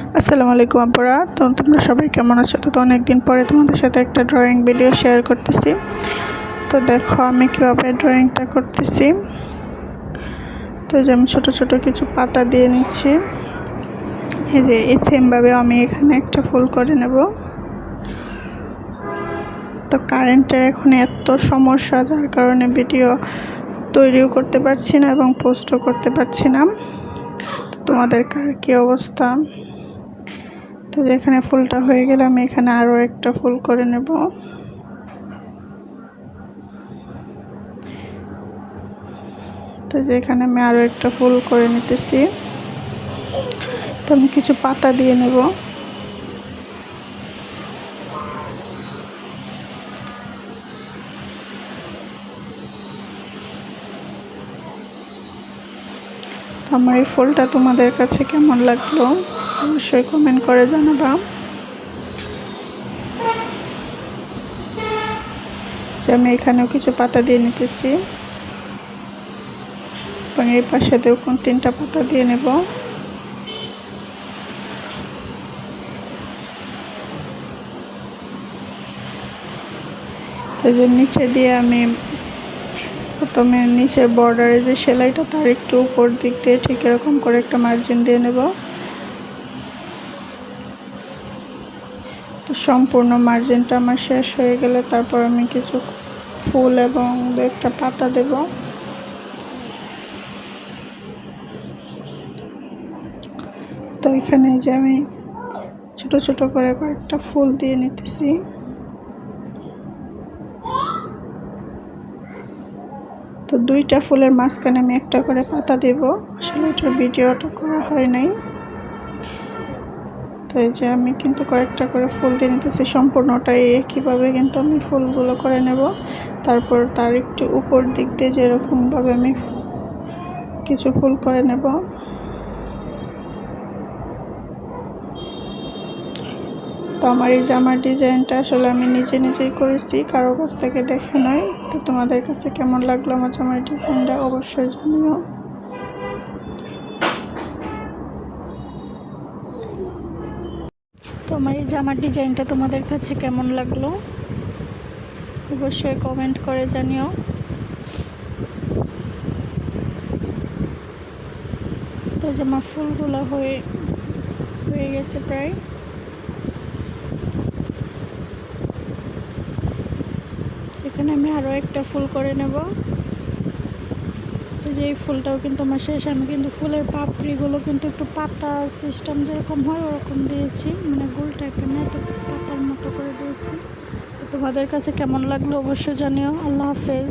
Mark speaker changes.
Speaker 1: আসসালামু আলাইকুম আপুরা। তো তোমরা সবাই কেমন আছো? তো অনেক দিন পরে তোমাদের সাথে একটা ড্রয়িং ভিডিও শেয়ার করতেছি। তো দেখো আমি কীভাবে ড্রয়িংটা করতেছি। তো যে আমি ছোটো ছোটো কিছু পাতা দিয়ে নিচ্ছি। এই যে এই সেমভাবে আমি এখানে একটা ফুল করে নেব। তো কারেন্টের এখন এত সমস্যা, যার কারণে ভিডিও তৈরিও করতে পারছি না এবং পোস্টও করতে পারছি না। তোমাদের কার কী অবস্থা? তো যেখানে ফুলটা হয়ে গেলে আমি এখানে আরও একটা ফুল করে নেব। তো যেখানে আমি আরও একটা ফুল করে নিতেছি। তো আমি কিছু পাতা দিয়ে নেব। আমার এই ফুলটা তোমাদের কাছে কেমন লাগলো অবশ্যই কমেন্ট করে জানাবা। যে আমি এখানেও কিছু পাতা দিয়ে নিতেছি এবং এই পাশেতেও 3টা পাতা দিয়ে নেব। তো যে নিচে দিয়ে আমি প্রথমে নিচের বর্ডারে যে সেলাইটা তার একটু উপর দিক দিয়ে ঠিক এরকম করে একটা মার্জিন দিয়ে নেব। তো সম্পূর্ণ মার্জিনটা আমার শেষ হয়ে গেলে তারপর আমি কিছু ফুল এবং 2-একটা পাতা দেব। তো এখানে যে আমি ছোট ছোট করে কয়েকটা ফুল দিয়ে নিতেছি। তো 2টা ফুলের মাঝখানে আমি একটা করে পাতা দেব। আসলে এটার ভিডিওটা করা হয় নাই। তো এই যে আমি কিন্তু কয়েকটা করে ফুল দিয়ে নিতেছি। সম্পূর্ণটাই একইভাবে কিন্তু আমি ফুলগুলো করে নেব। তারপর তার একটু উপর দিক দিয়ে যেরকমভাবে আমি কিছু ফুল করে নেব। তো আমার এই জামার ডিজাইনটা আসলে আমি নিজেই করেছি, কারো কাছ থেকে দেখে নয়। তো তোমাদের কাছে কেমন লাগলো আমার জামার ডিজাইনটা অবশ্যই জানিও। তো আমার এই জামার ডিজাইনটা তোমাদের কাছে কেমন লাগলো অবশ্যই কমেন্ট করে জানিও। তো জামার ফুলগুলো হয়ে গেছে প্রায়। এখানে আমি আরও একটা ফুল করে নেব। তো যে এই ফুলটাও কিন্তু আমার শেষ। আমি কিন্তু ফুলের পাপড়িগুলো কিন্তু একটু পাতা সিস্টেম যেরকম হয় ওরকম দিয়েছি, মানে গোল টাইপের না, একটু পাতার মতো করে দিয়েছি। তো তোমাদের কাছে কেমন লাগলো অবশ্যই জানিও। আল্লাহ হাফেজ।